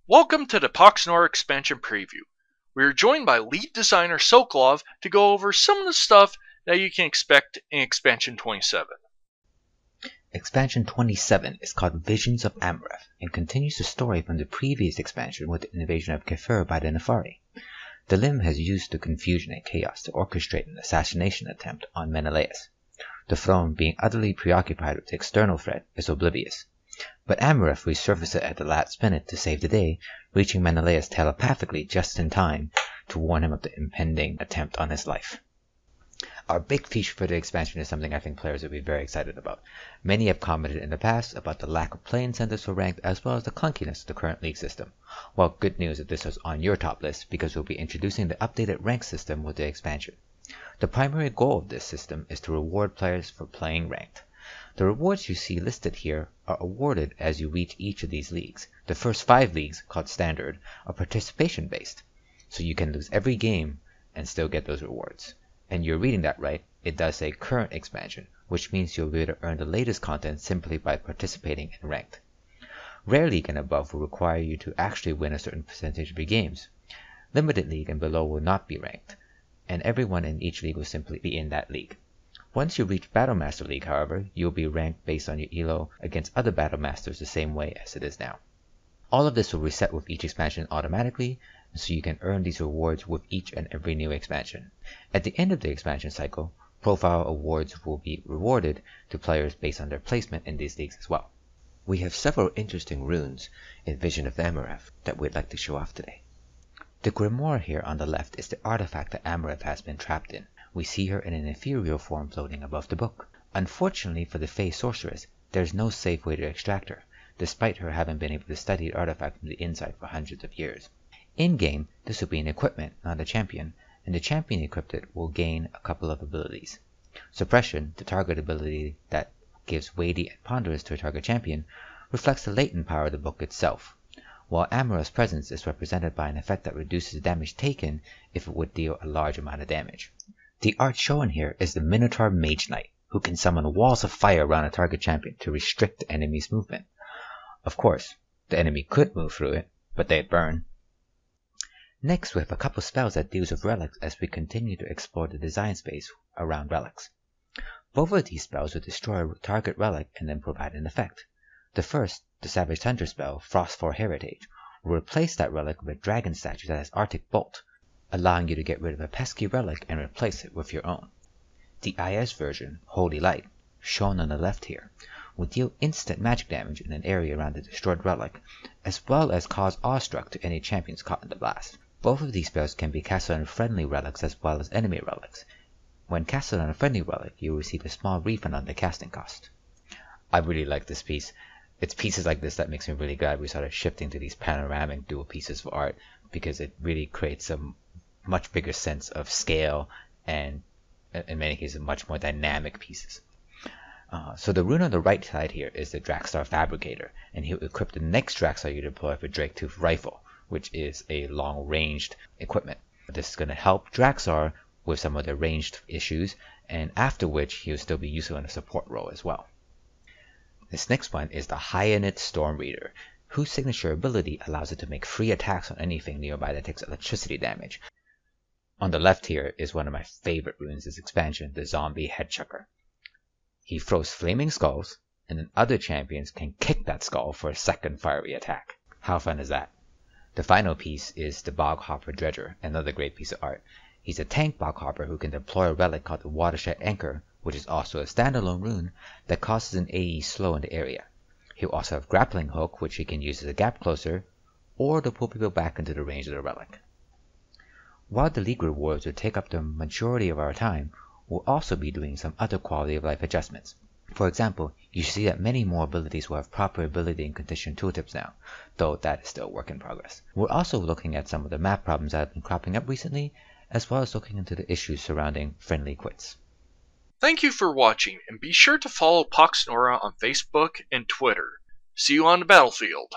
Welcome to the Pox Nora expansion preview. We are joined by lead designer Sokolov to go over some of the stuff that you can expect in expansion 27. Expansion 27 is called Visions of Amareth and continues the story from the previous expansion with the invasion of Kefir by the Nefari. The Limb has used the confusion and chaos to orchestrate an assassination attempt on Menelaus. The throne, being utterly preoccupied with the external threat, is oblivious. But Amareth resurfaces at the last minute to save the day, reaching Menelaus telepathically just in time to warn him of the impending attempt on his life. Our big feature for the expansion is something I think players will be very excited about. Many have commented in the past about the lack of play incentives for ranked as well as the clunkiness of the current league system. Well, good news if this was on your top list because we'll be introducing the updated rank system with the expansion. The primary goal of this system is to reward players for playing ranked. The rewards you see listed here are awarded as you reach each of these leagues. The first 5 leagues, called Standard, are participation based, so you can lose every game and still get those rewards. And you're reading that right, it does say current expansion, which means you'll be able to earn the latest content simply by participating in ranked. Rare League and above will require you to actually win a certain percentage of your games. Limited League and below will not be ranked, and everyone in each league will simply be in that league. Once you reach Battlemaster League, however, you'll be ranked based on your elo against other Battlemasters the same way as it is now. All of this will reset with each expansion automatically, so you can earn these rewards with each and every new expansion. At the end of the expansion cycle, profile awards will be rewarded to players based on their placement in these leagues as well. We have several interesting runes in Vision of Amareth that we'd like to show off today. The Grimoire here on the left is the artifact that Amareth has been trapped in. We see her in an ethereal form floating above the book. Unfortunately for the Fey Sorceress, there is no safe way to extract her, despite her having been able to study the artifact from the inside for hundreds of years. In-game, this will be an equipment, not a champion, and the champion equipped it will gain a couple of abilities. Suppression, the target ability that gives weighty and ponderous to a target champion, reflects the latent power of the book itself, while Amareth's presence is represented by an effect that reduces damage taken if it would deal a large amount of damage. The art shown here is the Minotaur Mage Knight, who can summon walls of fire around a target champion to restrict the enemy's movement. Of course, the enemy could move through it, but they'd burn. Next, we have a couple spells that deals with relics as we continue to explore the design space around relics. Both of these spells will destroy a target relic and then provide an effect. The first, the Savage Hunter spell, Frost for Heritage, will replace that relic with a dragon statue that has Arctic Bolt, allowing you to get rid of a pesky relic and replace it with your own. The IS version, Holy Light, shown on the left here, will deal instant magic damage in an area around the destroyed relic, as well as cause awestruck to any champions caught in the blast. Both of these spells can be casted on friendly relics as well as enemy relics. When casted on a friendly relic, you will receive a small refund on the casting cost. I really like this piece. It's pieces like this that makes me really glad we started shifting to these panoramic dual pieces of art, because it really creates a much bigger sense of scale and, in many cases, much more dynamic pieces. So the rune on the right side here is the Drakstar Fabricator, and he'll equip the next Drakstar you deploy with a Draketooth Rifle, which is a long-ranged equipment. This is going to help Drakstar with some of the ranged issues, and after which he'll still be useful in a support role as well. This next one is the Hyanid Storm Reader, whose signature ability allows it to make free attacks on anything nearby that takes electricity damage. On the left here is one of my favorite runes this expansion, the Zombie Headchucker. He throws flaming skulls, and then other champions can kick that skull for a second fiery attack. How fun is that? The final piece is the Boghopper Dredger, another great piece of art. He's a tank Boghopper who can deploy a relic called the Watershed Anchor, which is also a standalone rune that causes an AE slow in the area. He'll also have Grappling Hook, which he can use as a gap closer, or to pull people back into the range of the relic. While the League rewards will take up the majority of our time, we'll also be doing some other quality of life adjustments. For example, you see that many more abilities will have proper ability and condition tooltips now, though that is still a work in progress. We're also looking at some of the map problems that have been cropping up recently, as well as looking into the issues surrounding friendly quits. Thank you for watching, and be sure to follow Pox Nora on Facebook and Twitter. See you on the battlefield.